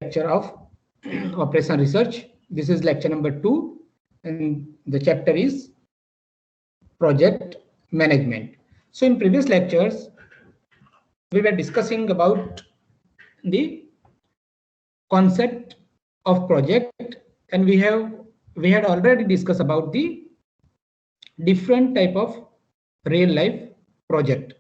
lecture of operational research. This is lecture number 2, and the chapter is project management. So in previous lectures, we were discussing about the concept of project, and we had already discussed about the different type of real life project.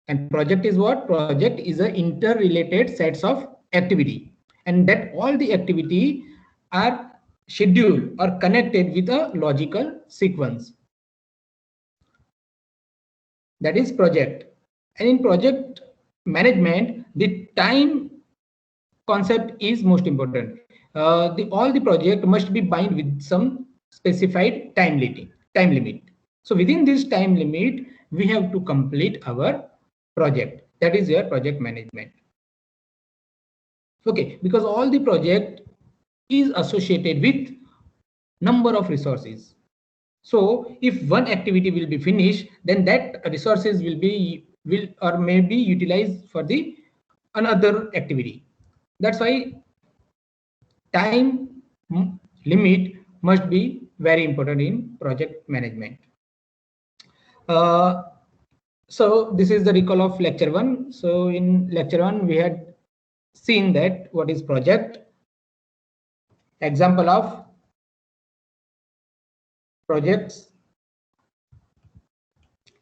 And project is what? Project is a interrelated sets of activity, and that all the activity are scheduled or connected with a logical sequence. That is project. And in project management, the time concept is most important. All the project must be bind with some specified time limit. So within this time limit, we have to complete our project. That is your project management. Okay, because all the project is associated with number of resources. So if one activity will be finished, then that resources will or may be utilized for the another activity. That's why time limit must be very important in project management. So this is the recall of lecture 1. So in lecture 1, we had seen that what is project, example of projects,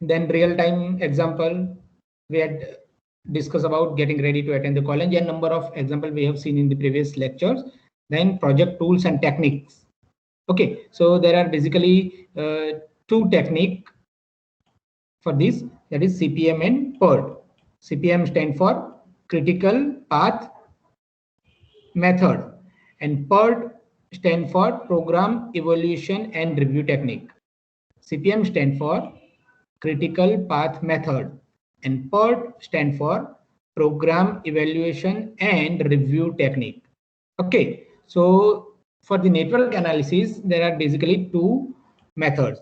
then real-time example. We had discussed about getting ready to attend the college, and number of example we have seen in the previous lectures. Then project tools and techniques. Okay, so there are basically two technique for this, that is CPM and PERT. CPM stand for critical path method, and PERT stand for program evaluation and review technique. CPM stand for critical path method, and PERT stand for program evaluation and review technique. Okay, so for the network analysis, there are basically two methods.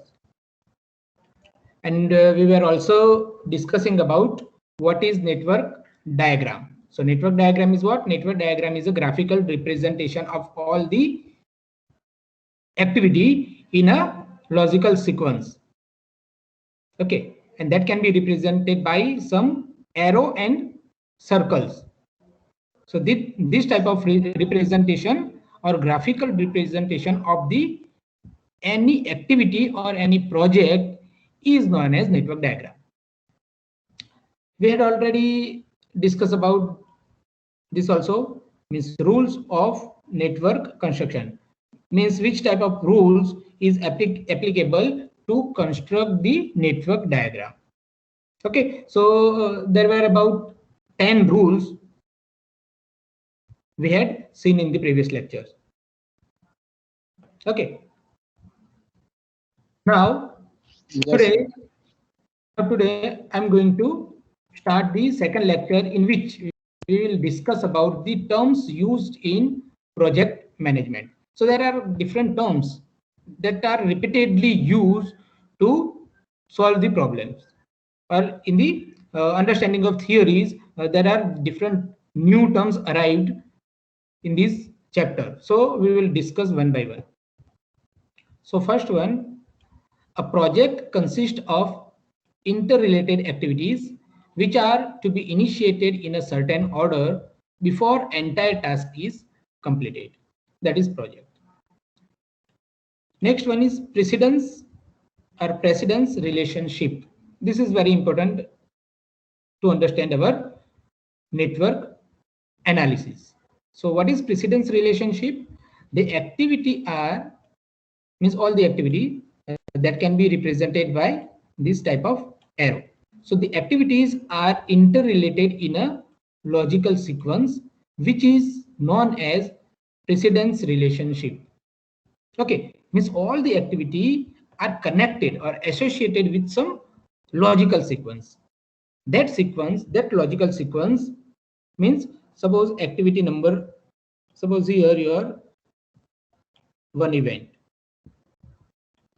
And we were also discussing about what is network diagram. So network diagram is what? Network diagram is a graphical representation of all the activity in a logical sequence. Okay, and that can be represented by some arrow and circles. So this type of representation or graphical representation of the any activity or any project is known as network diagram. We had already discussed about this also, means rules of network construction, means which type of rules is applicable to construct the network diagram. Okay, so there were about 10 rules we had seen in the previous lectures. Okay, now today I'm going to start the second lecture, in which we will discuss about the terms used in project management. So there are different terms that are repeatedly used to solve the problems, or in the understanding of theories, there are different new terms arrived in this chapter. So we will discuss one by one. So first one, a project consists of interrelated activities which are to be initiated in a certain order before entire task is completed. That is project. Next one is precedence or precedence relationship. This is very important to understand our network analysis. So what is precedence relationship? The activity are, means all the activity that can be represented by this type of arrow. So the activities are interrelated in a logical sequence, which is known as precedence relationship. Okay, means all the activity are connected or associated with some logical sequence. That sequence, that logical sequence means, suppose activity number, suppose here your one event.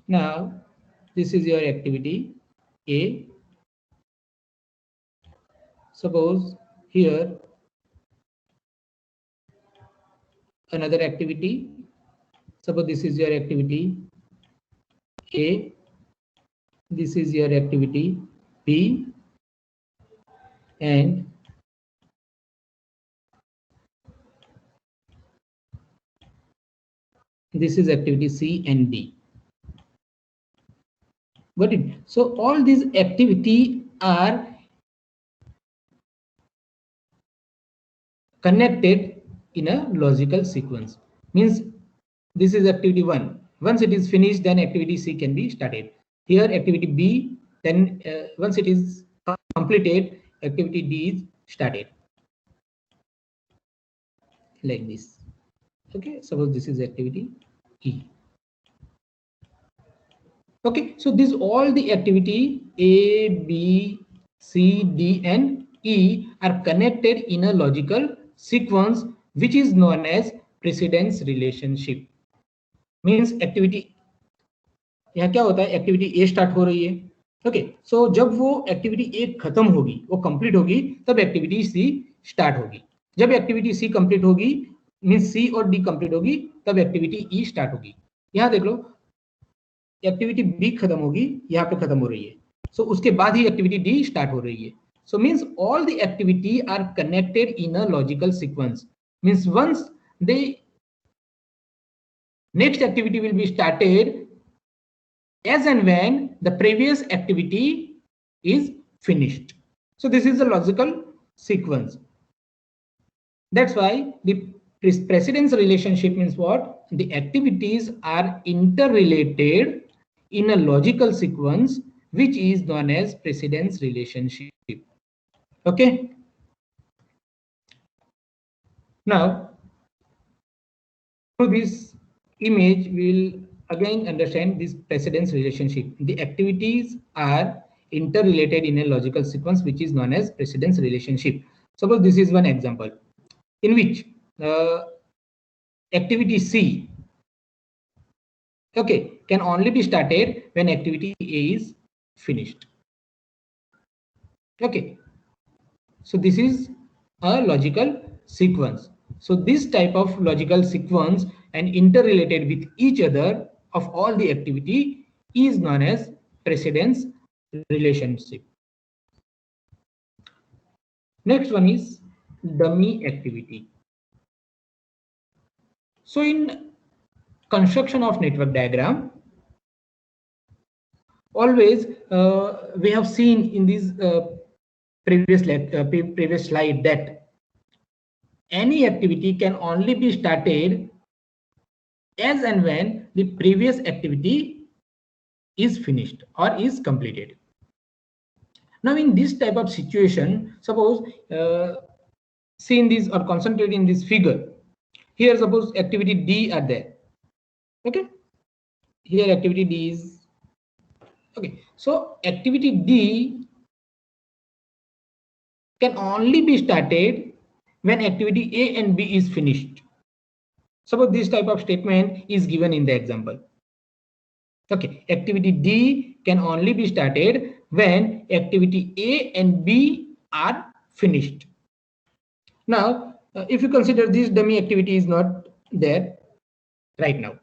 Now this is your activity A. Suppose here another activity. Suppose this is your activity A, this is your activity B, and this is activity C and D. Got it? So all these activity are connected in a logical sequence. Means this is activity 1. Once it is finished, then activity C can be started. Here activity B, then once it is completed, activity D is started. Like this. Okay, suppose this is activity E. Okay, so this all the activity A, B, C, D and E are connected in a logical sequence which is known as precedence relationship. Means activity, यहाँ क्या होता है, activity ए start हो रही है. Okay, सो जब वो activity ए खत्म होगी, वो कंप्लीट होगी, तब एक्टिविटी सी स्टार्ट होगी. जब एक्टिविटी सी कंप्लीट होगी, मींस सी और डी कंप्लीट होगी, तब एक्टिविटी ई स्टार्ट होगी. यहाँ देख लो, एक्टिविटी बी खत्म होगी, यहाँ पे खत्म हो रही है, सो उसके बाद ही एक्टिविटी डी स्टार्ट हो रही है. So means all the activity are connected in a logical sequence. Means once the next activity will be started as and when the previous activity is finished. So this is a logical sequence. That's why the precedence relationship means what? The activities are interrelated in a logical sequence which is known as precedence relationship. Okay. Now, through this image, we will again understand this precedence relationship. The activities are interrelated in a logical sequence, which is known as precedence relationship. Suppose this is one example in which activity C, okay, can only be started when activity A is finished. Okay, so this is a logical sequence. So this type of logical sequence and interrelated with each other of all the activity is known as precedence relationship. Next one is dummy activity. So in construction of network diagram, always we have seen in this previous slide that any activity can only be started as and when the previous activity is finished or is completed. Now in this type of situation, suppose see in this or concentrate in this figure. Here suppose activity D are there. Okay, here activity D is okay. So activity D can only be started when activity A and B is finished. Suppose this type of statement is given in the example. Okay, activity D can only be started when activity A and B are finished. Now, if you consider this dummy activity is not there right now.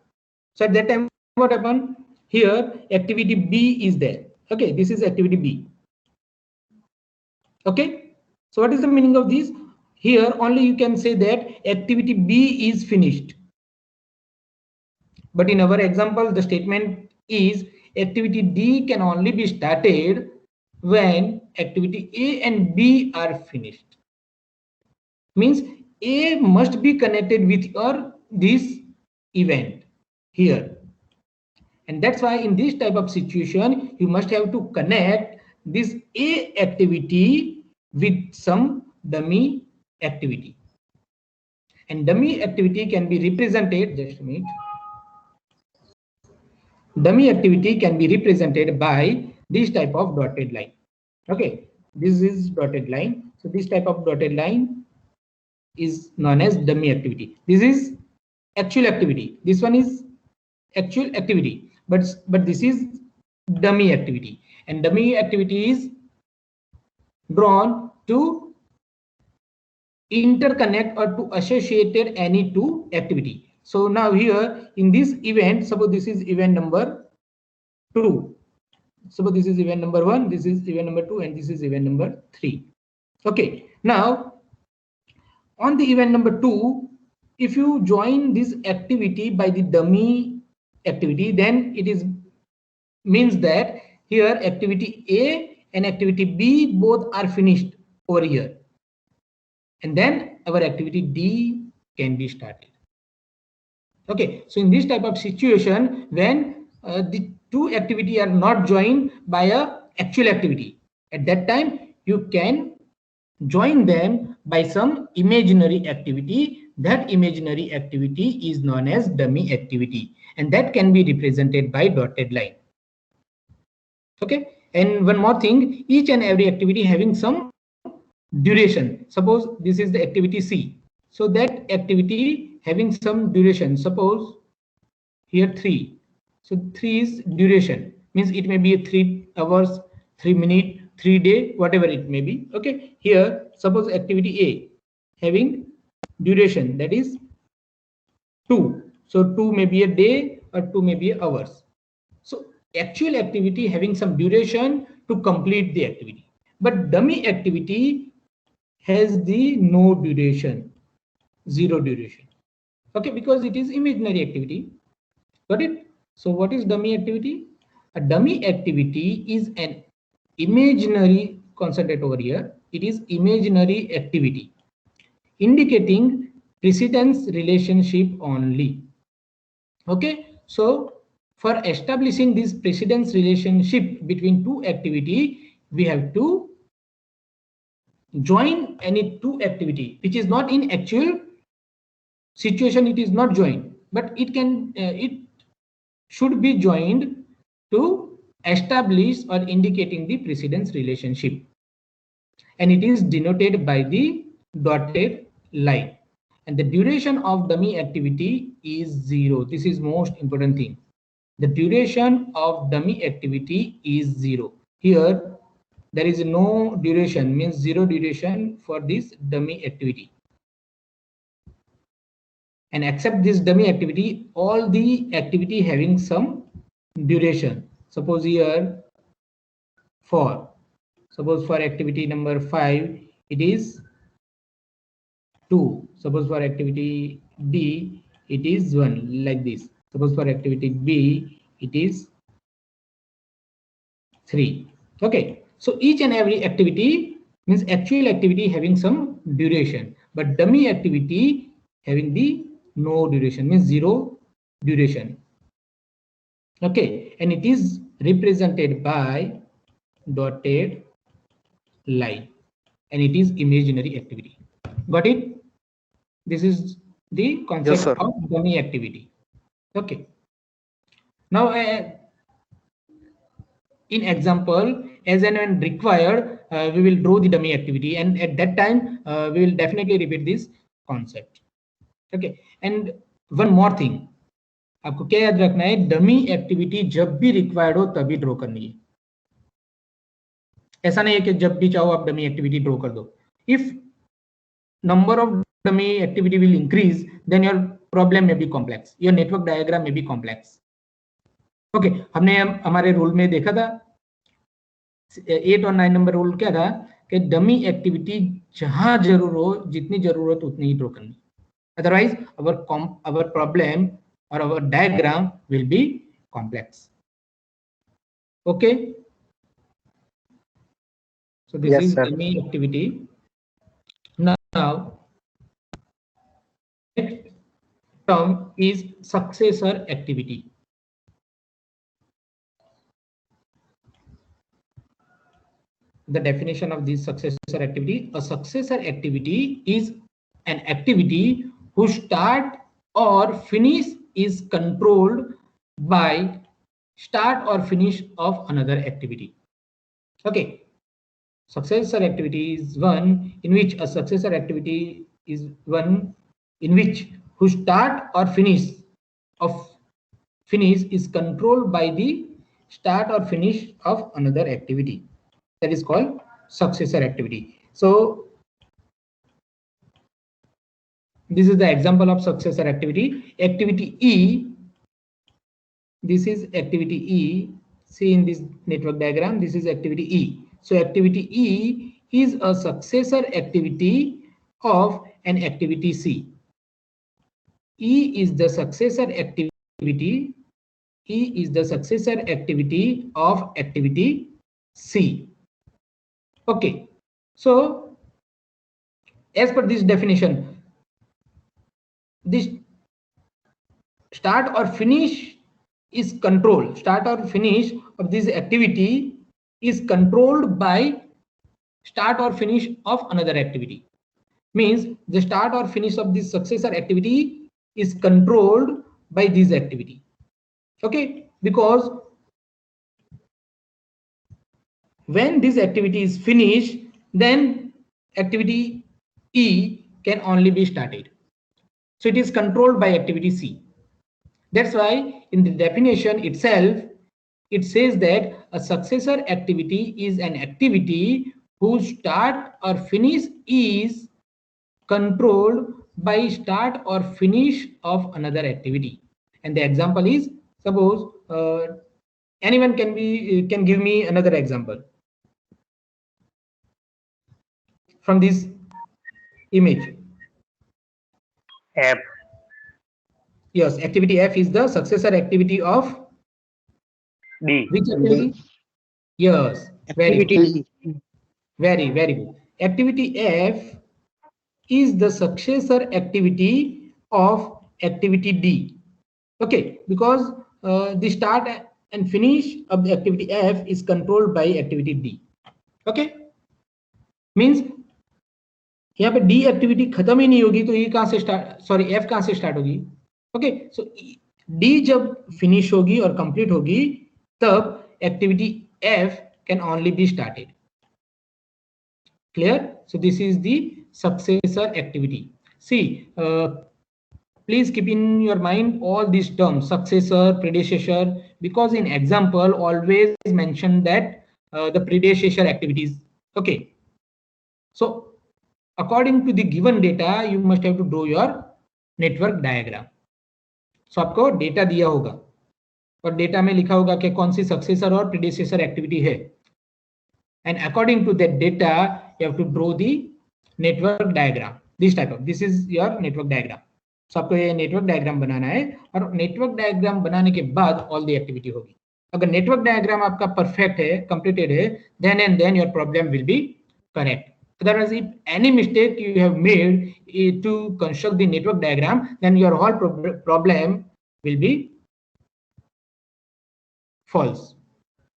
So at that time, what happened? Here, activity B is there. Okay, this is activity B. Okay, so what is the meaning of this? Here, only you can say that activity B is finished. But in our example, the statement is activity D can only be started when activity A and B are finished. Means A must be connected with this event here. And that's why in this type of situation, you must have to connect this A activity with some dummy activity. And dummy activity can be represented, just a minute. Dummy activity can be represented by this type of dotted line. Okay, this is dotted line. So this type of dotted line is known as dummy activity. This is actual activity. This one is actual activity, but this is dummy activity, and dummy activity is drawn to interconnect or to associated any two activity. So now here in this event, suppose this is event number 2. Suppose this is event number 1, this is event number 2, and this is event number 3. Okay, now on the event number 2, if you join this activity by the dummy activity, then it is means that here activity A and activity B both are finished over here, and then our activity D can be started. Okay, so in this type of situation, when the two activity are not joined by a actual activity, at that time you can join them by some imaginary activity. That imaginary activity is known as dummy activity, and that can be represented by dotted line. Okay, and one more thing, each and every activity having some duration. Suppose this is the activity C, so that activity having some duration, suppose here 3, so 3 is duration, means it may be a 3 hours, 3 minute, 3 day, whatever it may be. Okay, here suppose activity A having duration, that is 2, so 2 may be a day or 2 may be hours. So actual activity having some duration to complete the activity, but dummy activity has the no duration, 0 duration. Okay, because it is imaginary activity. Got it? So what is dummy activity? A dummy activity is an imaginary, concentrate over here, it is imaginary activity indicating precedence relationship only. Okay, so for establishing this precedence relationship between two activity, we have to join any two activity which is not in actual situation, it is not joined, but it can it should be joined to establish or indicating the precedence relationship, and it is denoted by the dotted line, and the duration of dummy activity is 0. This is most important thing. The duration of dummy activity is 0. Here there is no duration, means 0 duration for this dummy activity. And except this dummy activity, all the activity having some duration. Suppose here suppose for activity number 5 it is 2. Suppose for activity D it is 1, like this. Suppose for activity B it is 3. Okay, so each and every activity means actual activity having some duration, but dummy activity having the no duration, means 0 duration. Okay, and it is represented by dotted line, and it is imaginary activity. Got it? This is the concept of dummy activity. Okay, now in example, as and when required, we will draw the dummy activity, and at that time we will definitely repeat this concept. Okay, and one more thing, आपको क्या याद रखना है, dummy activity जब भी required हो तभी draw करनी है. ऐसा नहीं है कि जब भी चाहो आप डमी एक्टिविटी ड्रॉ कर दो. If number of dummy activity will increase, then your problem may be complex, your network diagram may be complex. Okay, हमने हमारे रूल में देखा था 8 और 9 नंबर रूल क्या था कि डमी एक्टिविटी जहां जरूर हो, जितनी जरूरत उतनी ही ड्रॉ करनी, otherwise our problem or our diagram will be complex. Okay, so this is dummy activity. Now next term is successor activity. The definition of this successor activity: a successor activity is an activity whose start or finish is controlled by start or finish of another activity. Okay, successor activity is one in which a successor activity is one in which whose start or finish is controlled by the start or finish of another activity. That is called successor activity. So This is the example of successor activity. Activity E, this is activity E. See in this network diagram, this is activity E. So activity E is a successor activity of an activity C. E is the successor activity. E is the successor activity of activity C. Okay. So as per this definition, this start or finish is controlled. Start or finish of this activity is controlled by start or finish of another activity. Means the start or finish of this successor activity is controlled by this activity. Okay, because when this activity is finished, then activity E can only be started. So it is controlled by activity C. That's why in the definition itself, it says that a successor activity is an activity whose start or finish is controlled by start or finish of another activity. And the example is, suppose anyone can give me another example from this image. F. Yes, activity F is the successor activity of D. which activity? Yes, very good. Activity Very good. Activity F is the successor activity of activity D. Okay, because the start and finish of the activity F is controlled by activity D. Okay, means यहाँ पे D activity खत्म ही नहीं होगी तो ये कहां से start, sorry F कहां से स्टार्ट होगी. ओके, सो डी जब फिनिश होगी और कंप्लीट होगी तब activity F can only be started. Clear? So this is the successor activity. See, please keep in your mind all these terms, successor, predecessor, because in example always mention that the predecessor activities. Okay, so according to the given data you must have to draw your network diagram. So आपको data दिया होगा और data में लिखा होगा कि कौन सी successor और प्रीडिसेसर एक्टिविटी है, and according to that data you have to draw the network diagram. This type of, this is your network diagram. So आपको ये नेटवर्क डायग्राम बनाना है और नेटवर्क डायग्राम बनाने के बाद ऑल द एक्टिविटी होगी. अगर नेटवर्क डायग्राम आपका परफेक्ट है, कंप्लीटेड है, then and then your problem will be correct. Otherwise, if any mistake you have made to construct the network diagram, then your whole problem will be false.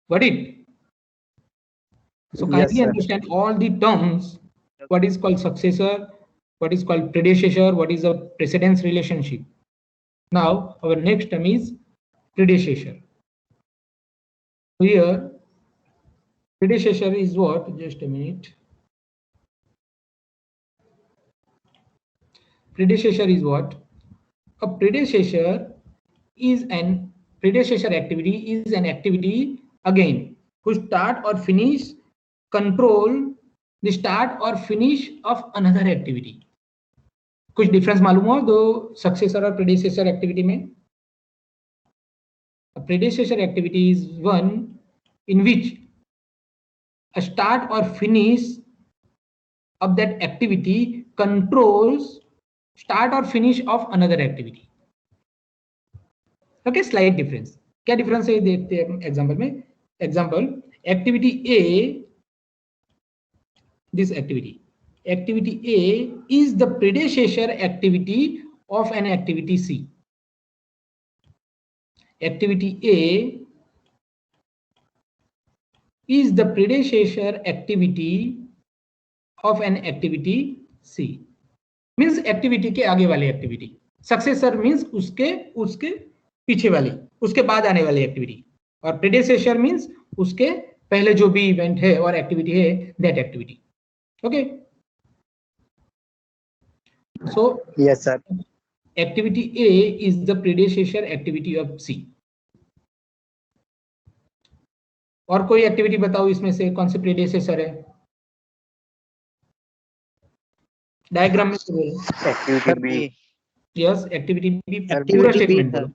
Got it? So kindly understand all the terms. What is called successor, what is called predecessor, what is a precedence relationship. Now our next term is predecessor. Here predecessor is what? Just a minute. Predecessor is what? A predecessor is an predecessor activity is an activity again who start or finish control the start or finish of another activity. कुछ difference मालूम हो दो successor और predecessor activity में? A predecessor activity is one in which a start or finish of that activity controls start or finish of another activity. Okay, slight difference. क्या difference है देखते हैं एग्जांपल में. Example activity A, this activity A is the predecessor activity of an activity C. Activity A is the predecessor activity of an activity C. Means activity के आगे वाली activity. Successor means उसके पीछे वाली, उसके बाद आने वाली एक्टिविटी, और predecessor means उसके पहले जो भी इवेंट है और एक्टिविटी है, that activity. Okay. So yes sir. Activity A is the predecessor activity of C. और कोई एक्टिविटी बताओ इसमें से कौन सी प्रेडिसेसर है? डायग्राम में तो बोलो। Activity B, yes, activity B, पूरा Activity B, स्टेटमेंट sir. बोलो।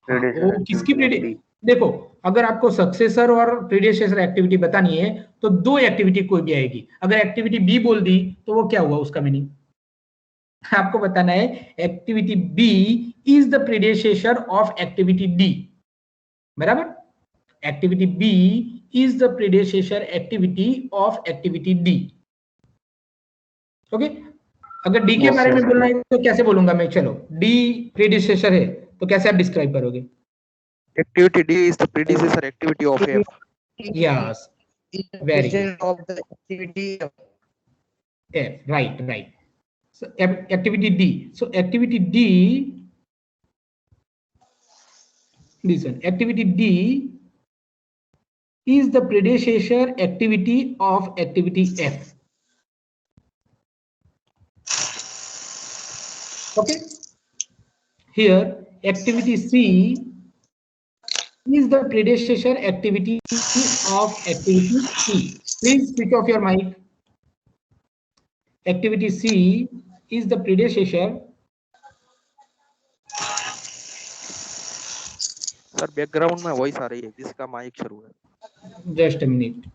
हाँ, predecessor वो किसकी activity D. देखो, अगर आपको सक्सेसर और प्रीडिसेसर एक्टिविटी बतानी है तो दो एक्टिविटी कोई भी आएगी। अगर एक्टिविटी बी बोल दी तो वो क्या हुआ, उसका मीनिंग आपको बताना है। Activity B is the predecessor of activity D, बराबर। Activity B is the predecessor activity of activity D. Okay, अगर डी के Yes, बारे sir. में बोलना है तो कैसे बोलूंगा मैं? चलो, डी प्रीडिसेसर है तो कैसे आप डिस्क्राइब करोगे? Activity D is the predecessor activity of F. Yes, very good. Of the activity of F, right. So activity D. So activity D, this one, activity D is the predecessor activity of activity F. Okay. Here, activity C is the predecessor activity of activity C. Please switch off your mic. Activity C is the predecessor. Sir background में voice आ रही है जिसका mic शुरू है। Just a minute.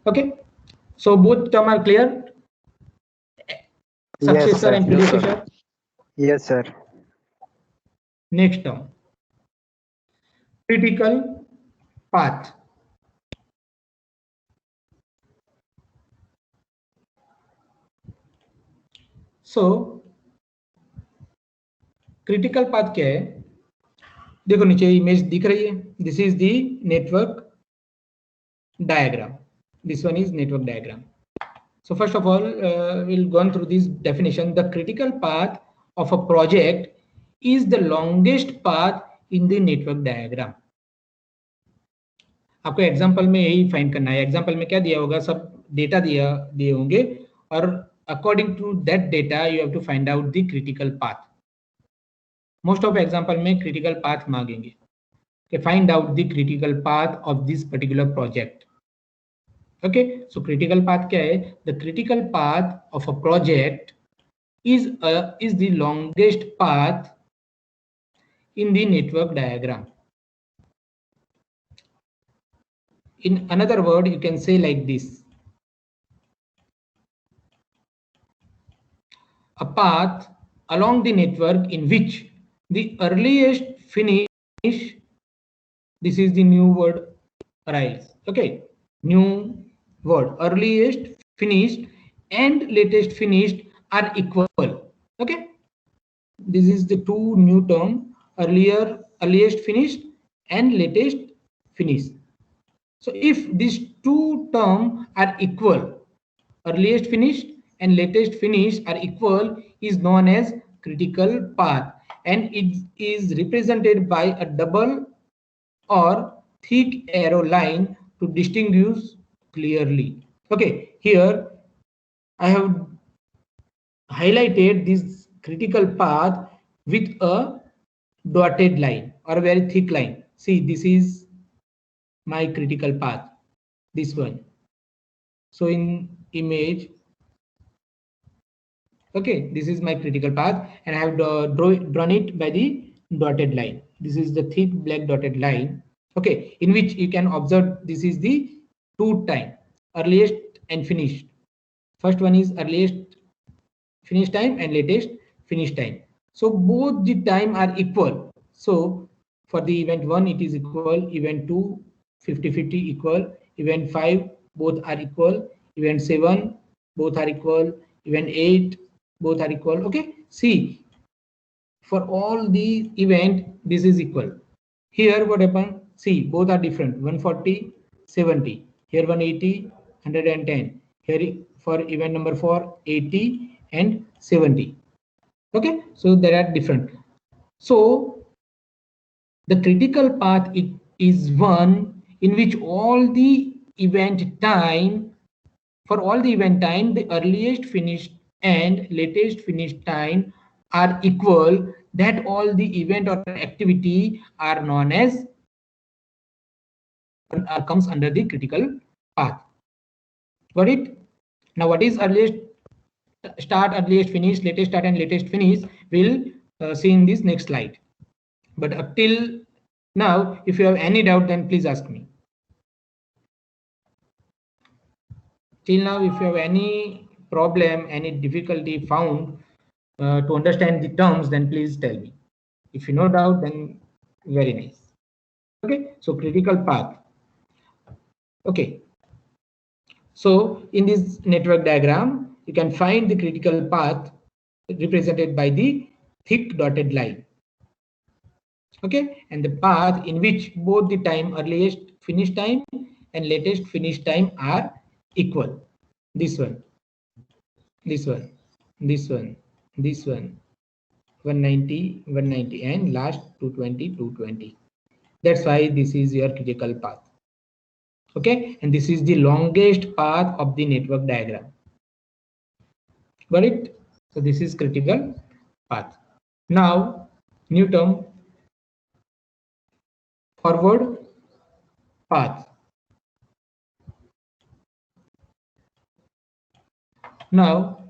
Okay, so both terms are clear. Successor and predecessor. Yes, sir. Next term, critical path. So critical path क्या है? देखो नीचे इमेज दिख रही है। This is the network diagram. This one is network diagram. So first of all, we'll go through this definition. The critical path of a project is the longest path in the network diagram. आपको example में यही find करना है। Example में क्या दिया होगा? सब डेटा दिए होंगे और according to that data you have to find out the critical path. Most of example में क्रिटिकल पाथ मांगेंगे कि find out the critical path of this particular project. Okay, so critical path क्या है? The critical path of a project is the longest path in the network diagram. In another word, you can say like this: a path along the network in which the earliest finish, this is the new word arise. Okay, new word, earliest finished and latest finished are equal. Okay, this is the two new term, earliest finished and latest finished. So if these two terms are equal, earliest finished and latest finished are equal, is known as critical path, and it is represented by a double or thick arrow line to distinguish clearly. Okay, here I have highlighted this critical path with a dotted line or a very thick line. See, this is my critical path, this one. So in image, okay, this is my critical path and I have drawn it by the dotted line. This is the thick black dotted line, okay, in which you can observe this is the two time, earliest and finished. First one is earliest finish time and latest finish time. So both the time are equal. So for the event 1 it is equal, event 2 50-50 equal, event 5 both are equal, event 7 both are equal, event 8 both are equal. Okay, see, for all the event this is equal. Here what happened? See, both are different, 140 70, here 180 110, here for event number 4 80 and 70. Okay, so they are different. So the critical path is one in which all the event time, for all the event time, the earliest finished and latest finished time are equal, that all the event or activity are known as comes under the critical path. Got it? Now, what is earliest start, earliest finish, latest start, and latest finish? We'll see in this next slide. But up till now, if you have any doubt, then please ask me. Till now, if you have any problem, any difficulty found to understand the terms, then please tell me. If you no doubt, then very nice. Okay, so critical path. Okay, so in this network diagram, you can find the critical path represented by the thick dotted line. Okay, and the path in which both the time earliest finish time and latest finish time are equal. This one, this one, this one, this one, 190, 190, and last 220, 220. That's why this is your critical path. Okay, and this is the longest path of the network diagram. Got it? So this is critical path. Now, new term, forward path. Now,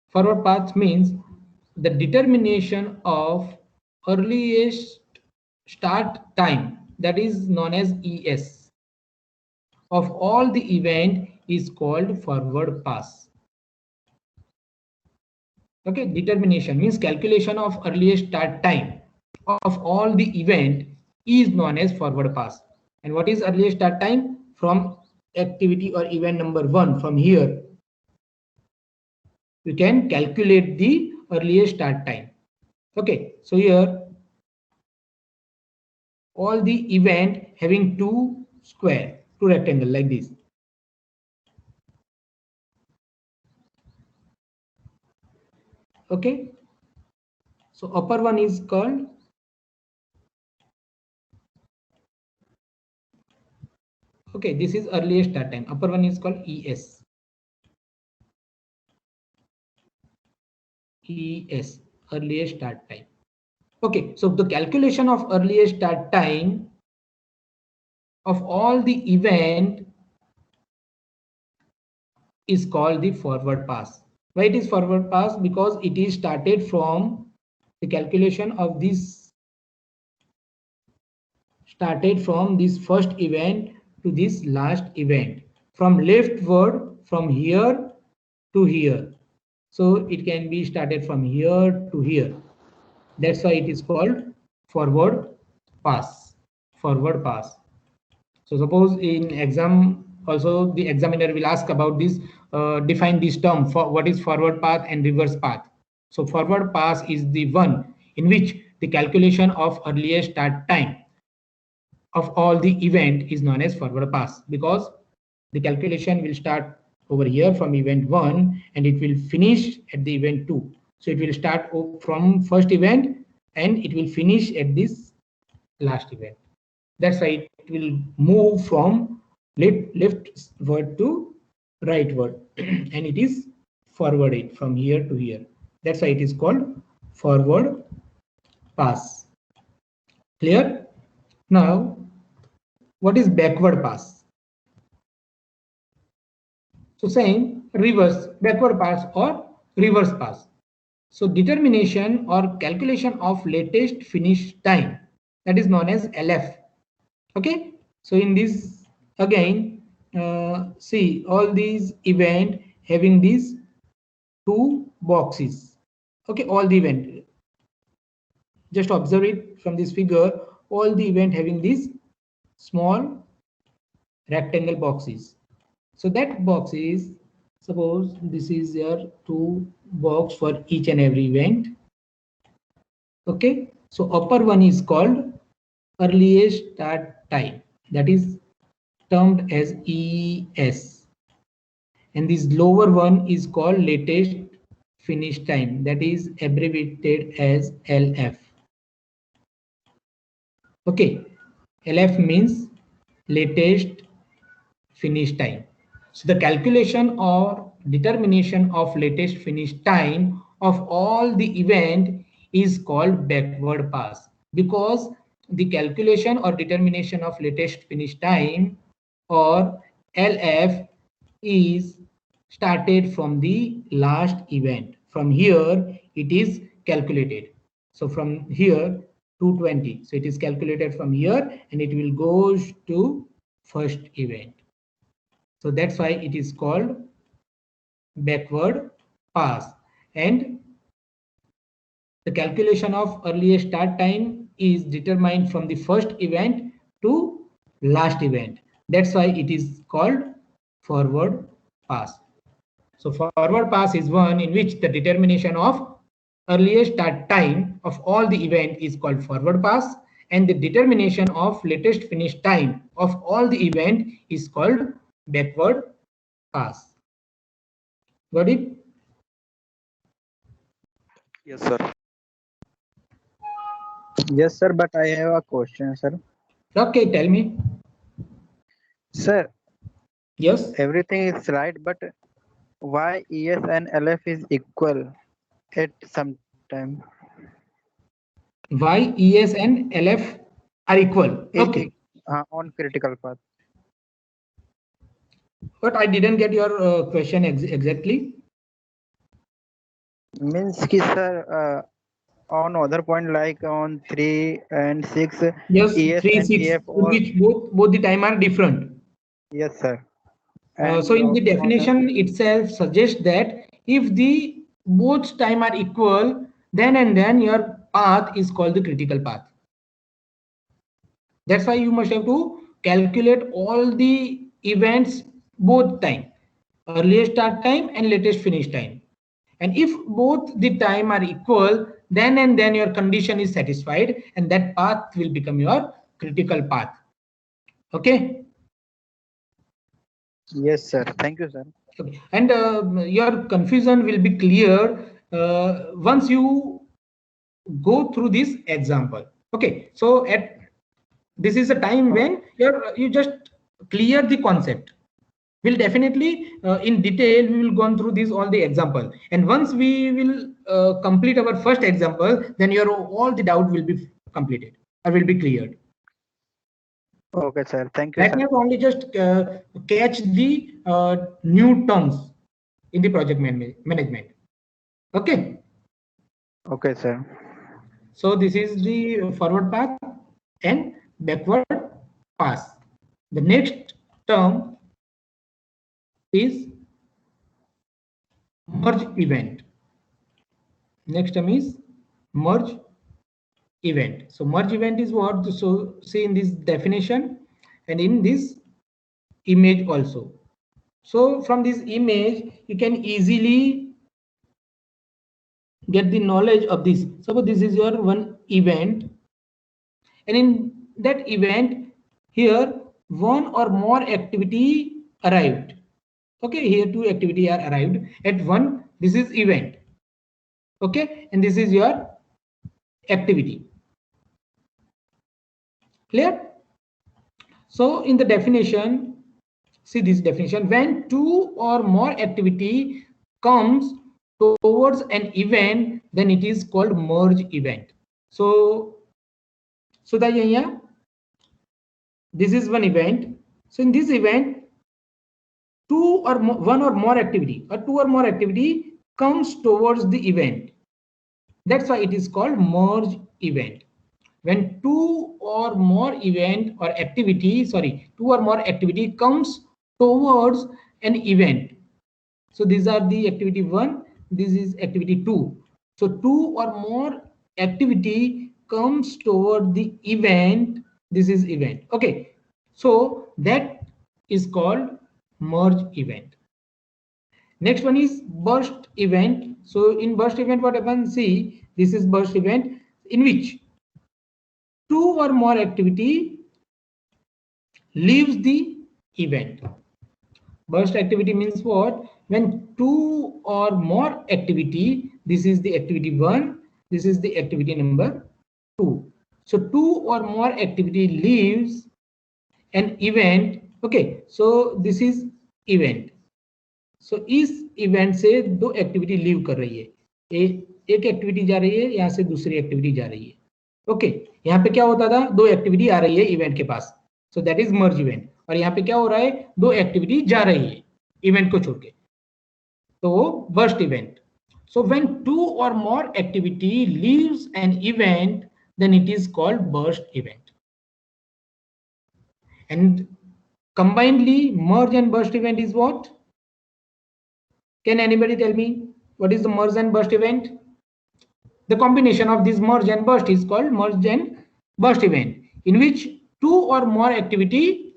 forward path means the determination of earliest start time, that is known as ES, of all the event is called forward pass. Okay, determination means calculation of earliest start time of all the event is known as forward pass. And what is earliest start time? From activity or event number 1, from here you can calculate the earliest start time. Okay, so here all the event having two rectangle like this. Okay, so upper one is called this is earliest start time. Upper one is called ES. ES, earliest start time. Okay, so the calculation of earliest start time of all the event is called the forward pass. Why it is forward pass? Because it is started from the calculation of this, started from this first event to this last event, from leftward, from here to here. So it can be started from here to here. That's why it is called forward pass. Forward pass. So suppose in exam also the examiner will ask about this, define this term for what is forward path and reverse path. So forward pass is the one in which the calculation of earliest start time of all the event is known as forward pass, because the calculation will start over here from event 1 and it will finish at the event 2. So it will start from first event and it will finish at this last event. That's why it will move from leftward to rightward and it is forwarded from here to here. That's why it is called forward pass. Clear? Now, what is backward pass? So saying reverse, backward pass or reverse pass. So determination or calculation of latest finish time, that is known as LF. Okay, so in this again, see all these event having these two boxes. Okay, all the event, just observe it from this figure, all the event having these small rectangle boxes. So that box is, suppose this is your two box for each and every event. Okay, so upper one is called earliest start time, that is termed as ES, and this lower one is called latest finish time, that is abbreviated as LF. Okay, LF means latest finish time. So the calculation or determination of latest finish time of all the event is called backward pass, because the calculation or determination of latest finish time, or LF, is started from the last event. From here it is calculated. So from here 220, so it is calculated from here and it will go to first event. So that's why it is called backward pass. And the calculation of earliest start time is determined from the first event to last event. That's why it is called forward pass. So forward pass is one in which the determination of earliest start time of all the event is called forward pass, and the determination of latest finish time of all the event is called backward pass. Got it? Yes, sir. Yes, sir, but I have a question, sir. Okay, tell me. Sir, Yes. everything is right, but why ES and LF is equal at some time? Why ES and LF are equal? Is Okay, on critical path. but I didn't get your question exactly. Means ki sir, on other point like on 3 and 6, Yes, ES 3, and 6, EF in or which both the time are different. yes, sir. So And in the on definition itself suggests that if the both time are equal, then and then your path is called the critical path. That's why you must have to calculate all the events both time, earliest start time and latest finish time. And if both the time are equal, then and then your condition is satisfied and that path will become your critical path. Okay. yes, sir. Thank you, sir. Okay. And your confusion will be clear once you go through this example. Okay. So at this is a time when you just clear the concept. We'll definitely in detail we will go through these all the example, and once we will complete our first example, then your all the doubt will be completed or will be cleared. Okay, sir. Thank you, Right sir. now only just catch the new terms in the project management. Okay. Okay, sir. So this is the forward path and backward pass. The next term is merge event. Next term is merge event. So merge event is what? So see in this definition and in this image also. So from this image, you can easily get the knowledge of this. Suppose this is your one event, and in that event, here one or more activity arrived. Okay, here two activity are arrived at one. This is event. Okay, and this is your activity. Clear? So in the definition, see this definition, when two or more activity comes towards an event, then it is called merge event. So this is one event. So in this event, one or more activity or two or more activity comes towards the event. That's why it is called merge event. When two or more activity comes towards an event. So these are the activity 1, this is activity 2. So two or more activity comes toward the event, this is event. Okay, so that is called merge event. Next one is burst event. So in burst event, what happens? See, this is burst event in which two or more activity leaves the event. Burst activity means what? When two or more activity, this is the activity 1, this is the activity number 2. So two or more activity leaves an event. Okay, so this is event. So इस event से दो activity leave कर रही है. एक activity जा रही है, यहाँ से दूसरी एक्टिविटी जा रही है। ओके, यहाँ पे क्या होता था, दो एक्टिविटी आ रही है इवेंट के पास, so that is merge event. और यहाँ पे क्या हो रहा है, दो एक्टिविटी जा रही है इवेंट को छोड़ के, तो वो burst event. So when two और more activity leaves an event, then it is called burst event. And combinedly, merge and burst event is what? Can anybody tell me what is the merge and burst event? The combination of this merge and burst is called merge and burst event, in which two or more activity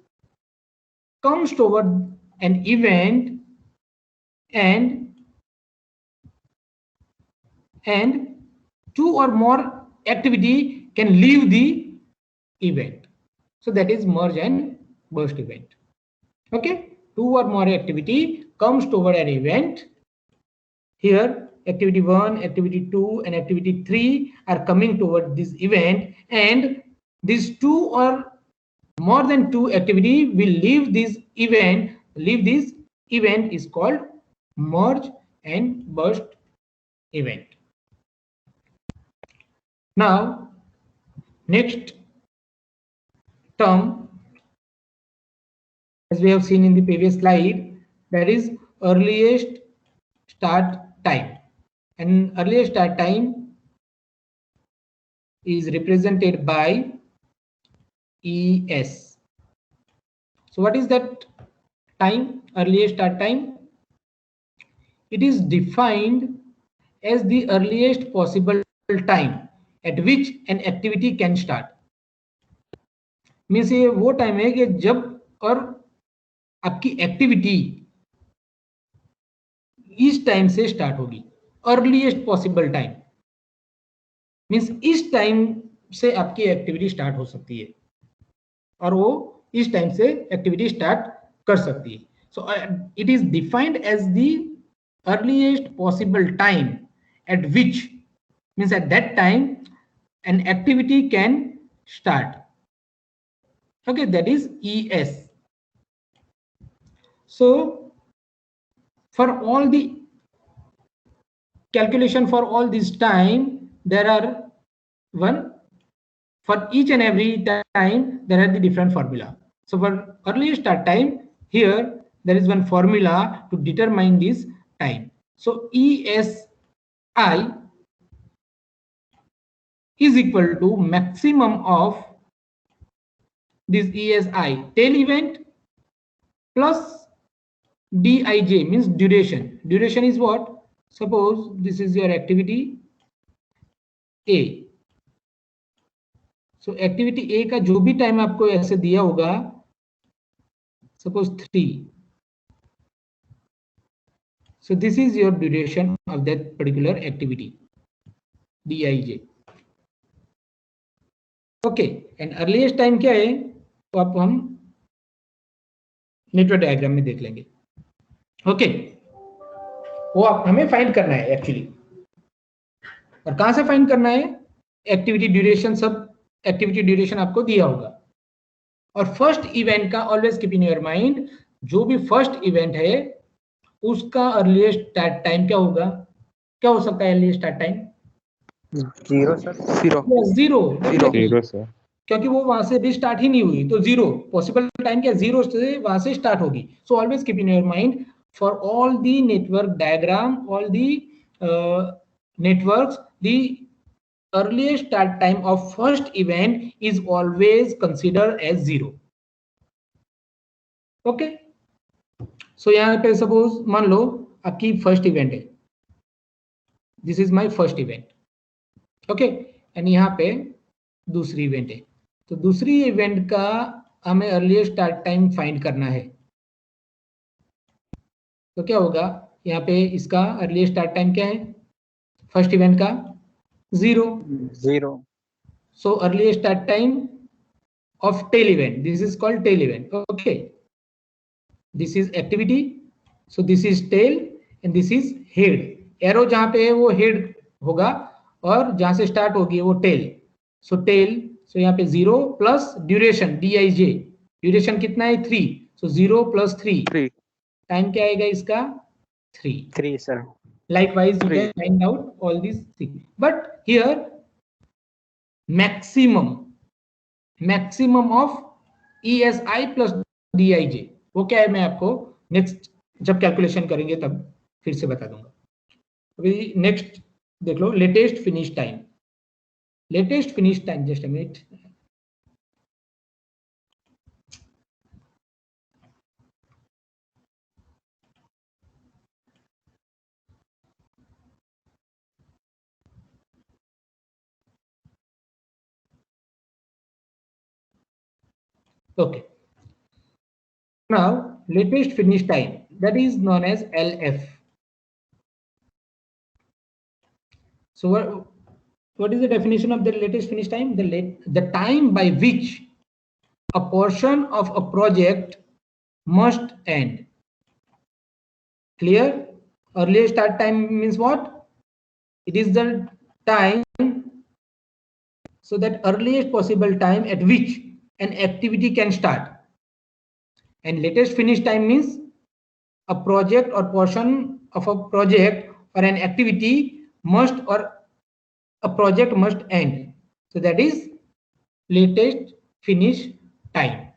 comes toward an event and two or more activity can leave the event. So that is merge and burst event. Okay, two or more activity comes toward an event. Here activity 1, activity 2 and activity 3 are coming toward this event, and these two or more than two activity will leave this event. Leave this event is called merge and burst event. Now next term, as we have seen in the previous slide, that is earliest start time. And earliest start time is represented by ES. So what is that time, earliest start time? It is defined as the earliest possible time at which an activity can start. Means ये वो time है कि जब और आपकी activity इस time से start होगी। अर्लीएस्ट पॉसिबल टाइम मीन्स इस टाइम से आपकी एक्टिविटी स्टार्ट हो सकती है और वो इस टाइम से एक्टिविटी स्टार्ट कर सकती है। So it is defined as the earliest possible time at which means at that time an activity can start. Okay, that is ES. So for all the calculation for all this time, there are for each and every time there are the different formula. So for earliest start time, here there is one formula to determine this time. So ESI is equal to maximum of this ESI tail event plus Dij means duration. Duration is what? Suppose this is your activity A. So activity A का जो भी time आपको ऐसे दिया होगा, suppose 3. So this is your duration of that particular activity Dij. Okay, and earliest time क्या है तो आप हम नेटवर्क डायग्राम में देख लेंगे। ओके, वो आप हमें फाइंड करना है एक्चुअली। और कहां से फाइंड करना है? एक्टिविटी ड्यूरेशन, सब एक्टिविटी ड्यूरेशन आपको दिया होगा। और फर्स्ट इवेंट का always keep in your mind, जो भी फर्स्ट इवेंट है उसका अर्लीस्ट स्टार्ट टाइम क्या होगा? क्या हो सकता है earliest start time? 0 sir. 0 sir, क्योंकि वो वहां से भी स्टार्ट ही नहीं हुई, तो 0 पॉसिबल टाइम क्या 0 से वहां से स्टार्ट होगी। So always keep in your mind for all the network diagram, all the networks, the earliest start time of first event is always considered as 0. Okay, सो यहाँ पे सपोज मान लो आपकी फर्स्ट इवेंट है, this is my first event, okay, and यहाँ पे दूसरी event है। तो दूसरी इवेंट का हमें अर्लीस्ट स्टार्ट टाइम फाइंड करना है। तो क्या होगा यहाँ पे, इसका अर्लीस्ट स्टार्ट टाइम क्या है फर्स्ट इवेंट का? 0. So earliest start time of tail event, this is called tail event. Okay, this is activity, so this is tail and this is head. Arrow जहाँ पे है वो head होगा और जहाँ से start होगी वो tail. So tail, so यहाँ पे 0 plus duration Dij, duration कितना है 3, so 0 plus 3 टाइम क्या आएगा इसका 3 sir. Likewise, you Three. can find out all these things. But here, maximum of ESI plus DIJ, वो क्या है मैं आपको नेक्स्ट जब कैलकुलेशन करेंगे तब फिर से बता दूंगा. अभी नेक्स्ट देख लो, latest finish time. Just a minute. Okay. Now, latest finish time, that is known as LF. So what is the definition of the latest finish time? The time by which a portion of a project must end. Clear? Earlier start time means what? It is the time, so that earliest possible time at which an activity can start. And latest finish time means a project or portion of a project or an activity must, or a project must end. So that is latest finish time.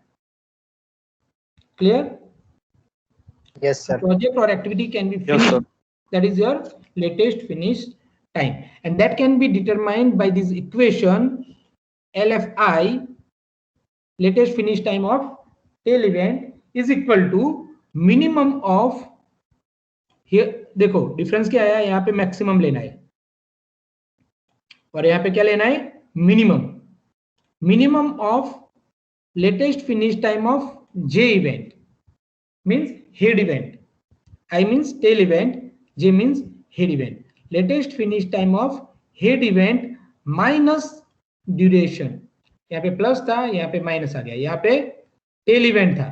Clear? Yes, sir. A project or activity can be Yes, finished. sir. That is your latest finish time. And that can be determined by this equation LFI, latest finish time of tail event, is equal to minimum of, here देखो difference क्या है, यहाँ पे maximum लेना है और यहाँ पे क्या लेना है, minimum of latest finish time of J event means head event, I means tail event, J means head event. Latest finish time of head event minus duration. यहाँ पे प्लस था, यहाँ पे माइनस आ गया. यहाँ पे टेल इवेंट था,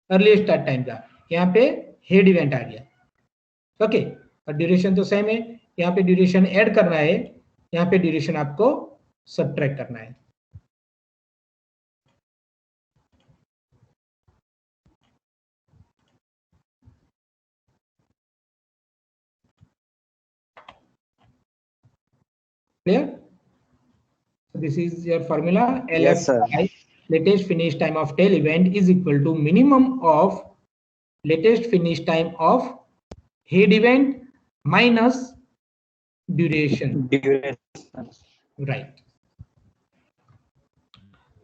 early start time था, यहाँ पे हेड इवेंट आ गया. ओके, और ड्यूरेशन तो सेम है. यहाँ पे ड्यूरेशन ऐड करना है, यहाँ पे ड्यूरेशन आपको सबट्रैक्ट करना है. Clear? So this is your formula. Yes, sir. LFI, latest finish time of tail event, is equal to minimum of latest finish time of head event minus duration. Right.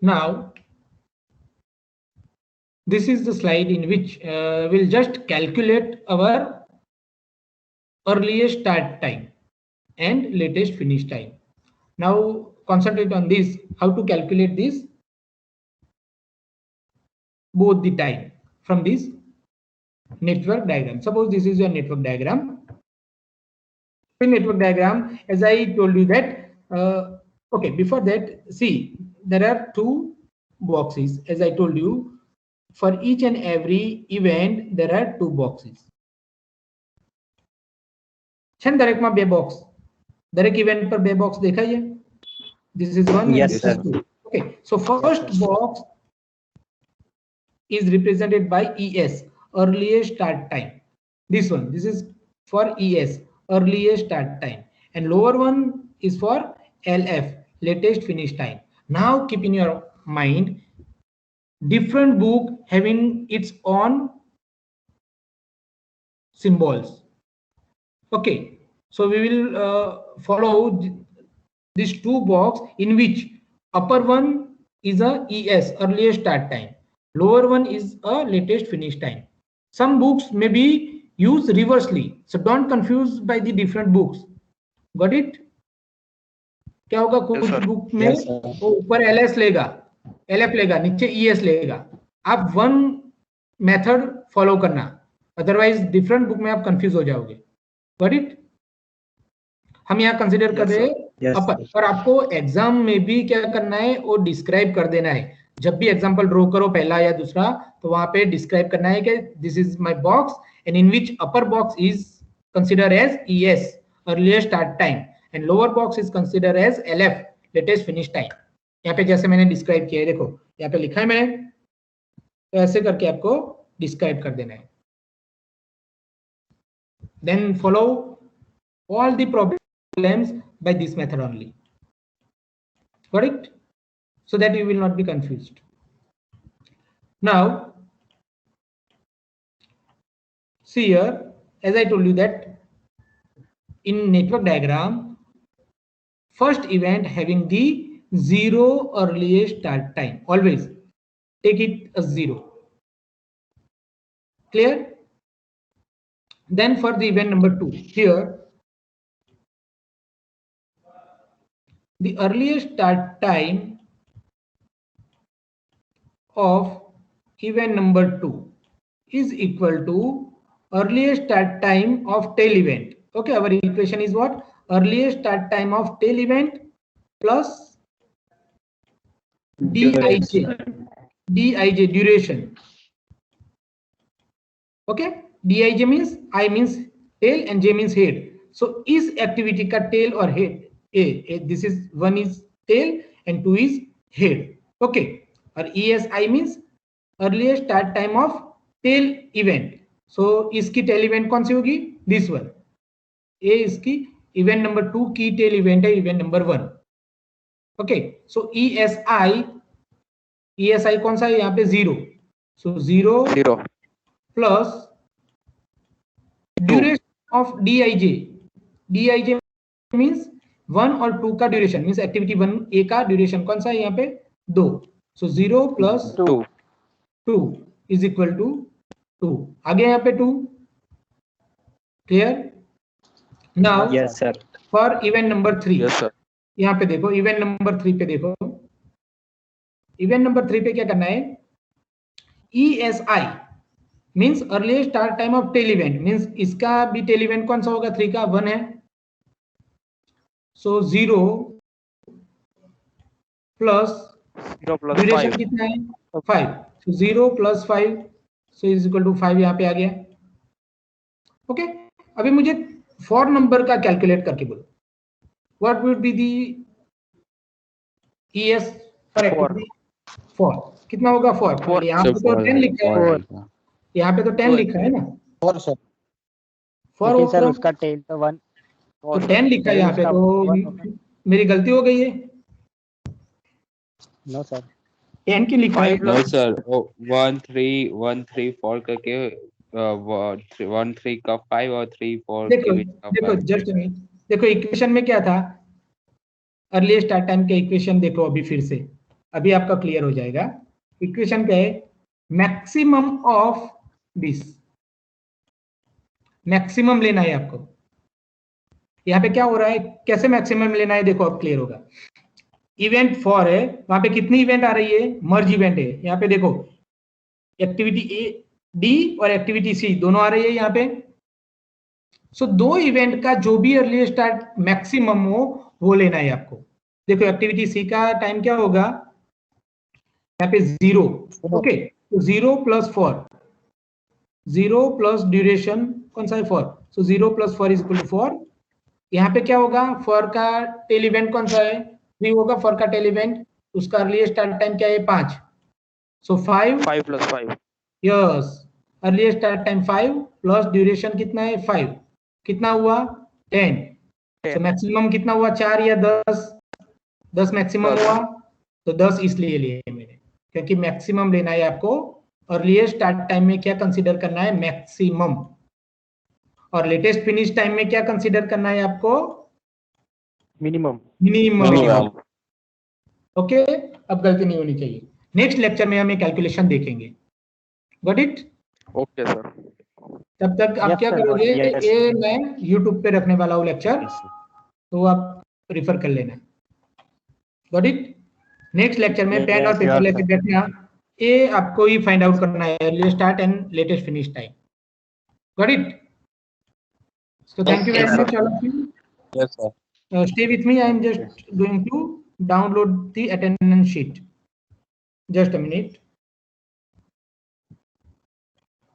Now, this is the slide in which we'll just calculate our earliest start time and latest finish time. Now concentrate on this, how to calculate this, both the time from this network diagram. Suppose this is your network diagram. In network diagram, as I told you that, okay, before that, see, there are two boxes. As I told you, for each and every event, there are two boxes. दरेक में बे box, दरेक event पर बे box देखा है. This is one. Yes, and this sir. is two. Okay, so first box is represented by ES, earliest start time. This one, this is for ES, earliest start time, and lower one is for LF, latest finish time. Now keep in your mind, different book having its own symbols. Okay, so we will follow these two box in which upper one is a ES, earliest start time, lower one is a latest finish time. Some books may be used reversely, so don't confuse by the different books. Got it? क्या होगा, कुछ book में वो ऊपर LS लेगा, LF लेगा, नीचे ES लेगा. आप वन मेथड फॉलो करना, अदरवाइज डिफरेंट बुक में आप कंफ्यूज हो जाओगे. Got it? हम यहाँ कंसिडर कर रहे हैं अपर, और आपको एग्जाम में भी क्या करना है, वो डिस्क्राइब कर देना है. जब भी एग्जांपल ड्रॉ करो, पहला या दूसरा, तो वहां पे डिस्क्राइब करना है कि this is my box and in which upper box is consider as ES, earliest start time, and lower box is consider as LF, latest finish time. यहाँ पे जैसे मैंने डिस्क्राइब किया है, देखो यहाँ पे लिखा है मैंने, तो ऐसे करके आपको डिस्क्राइब कर देना है. Then follow all the problems by this method only. Got it? So that you will not be confused. Now, see here, as I told you that in network diagram, first event having the 0 earliest start time, always take it as 0. Clear? Then for the event number 2, here the earliest start time of event number 2 is equal to earliest start time of tail event. Okay, our equation is what? Earliest start time of tail event plus Dij duration. Okay, Dij means I means tail and J means head. So is activity का tail or head? This is one is tail and 2 is head. Okay, or ESI means earliest start time of tail event. So इसकी tail event कौन सी होगी? This one. A इसकी event number 2 की tail event है event number 1. Okay, so ESI कौन सा है यहाँ पे 0. So 0 plus duration of Dij. Dij means 1 और 2 का ड्यूरेशन मीन्स एक्टिविटी 1 ए का ड्यूरेशन कौन सा है यहाँ पे 2. सो 0 प्लस 2 इज इक्वल टू 2. आगे यहाँ पे 2. Clear? Now yes sir. For event number 3, yes sir. यहाँ पे देखो इवेंट नंबर 3 पे देखो. इवेंट नंबर 3 पे क्या करना है? ESI means earliest start time of tail event means इसका भी टेल इवेंट कौन सा होगा? 3 का 1 है. सो 0 प्लस ड्यूरेशन कितना है? 5. So 0 plus 5 so is equal to 5 यहाँ पे आ गया. ओके, अभी मुझे फॉर नंबर का कैलकुलेट करके बोलो. What would be the ES for कितना होगा? फॉर यहाँ पे तो 10 लिखा है. यहाँ पे तो 10 लिखा है ना. For sir. फॉर सर उसका टेल तो 1 तो 10 लिखा है यहाँ पे. तो मेरी गलती हो गई है. No sir. 10 की लिखा है. No sir. 1 3 1 3 4 करके 1 3 का 5 और 3 4 देखो जस्ट देखो इक्वेशन में क्या था? अर्ली स्टार्ट टाइम के इक्वेशन देखो अभी फिर से, अभी आपका क्लियर हो जाएगा. इक्वेशन क्या है? Maximum of this. मैक्सिमम लेना है आपको. यहाँ पे क्या हो रहा है? कैसे मैक्सिमम लेना है देखो अब क्लियर होगा. इवेंट 4 है, वहां पे कितनी इवेंट आ रही है? मर्ज इवेंट है. यहाँ पे देखो एक्टिविटी ए डी और एक्टिविटी सी दोनों आ रही है यहाँ पे. सो 2 इवेंट का जो भी अर्ली स्टार्ट मैक्सिमम हो वो लेना है आपको. देखो एक्टिविटी सी का टाइम क्या होगा? यहाँ पे 0. ओके, तो 0 प्लस 4, 0 प्लस ड्यूरेशन कौन सा है? 4. सो 0 प्लस 4 इज इक्वल टू 4. यहाँ पे क्या होगा? 4 का टेल इवेंट कौन सा है? 3 होगा 4 का टेल इवेंट. उसका अर्लीस्ट स्टार्ट टाइम क्या है? 5. सो 5 plus 5. Yes, earliest start time 5 plus duration कितना है? 5. कितना हुआ? 10. सो मैक्सिमम कितना हुआ? 4 या 10? 10 मैक्सिमम हुआ. तो 10 इसलिए लिए मैंने क्योंकि मैक्सिमम लेना है आपको. अर्लीस्ट स्टार्ट टाइम में क्या कंसीडर करना है? मैक्सिमम. और लेटेस्ट फिनिश टाइम में क्या कंसीडर करना है आपको? मिनिमम. ओके, अब गलती नहीं होनी चाहिए. नेक्स्ट लेक्चर में हम ये कैलकुलेशन देखेंगे. Got it? Okay sir. तब तक आप क्या करोगे? ये मैं YouTube पे रखने वाला हूँ लेक्चर, तो आप रिफर कर लेना. Got it? नेक्स्ट लेक्चर में पेन और पेपर लेके बैठना. ये आपको ही फाइंड आउट करना है early start and latest finish time. Got it? So thank you very much all of you. Yes sir. Stay with me. I am just going to download the attendance sheet. Just a minute.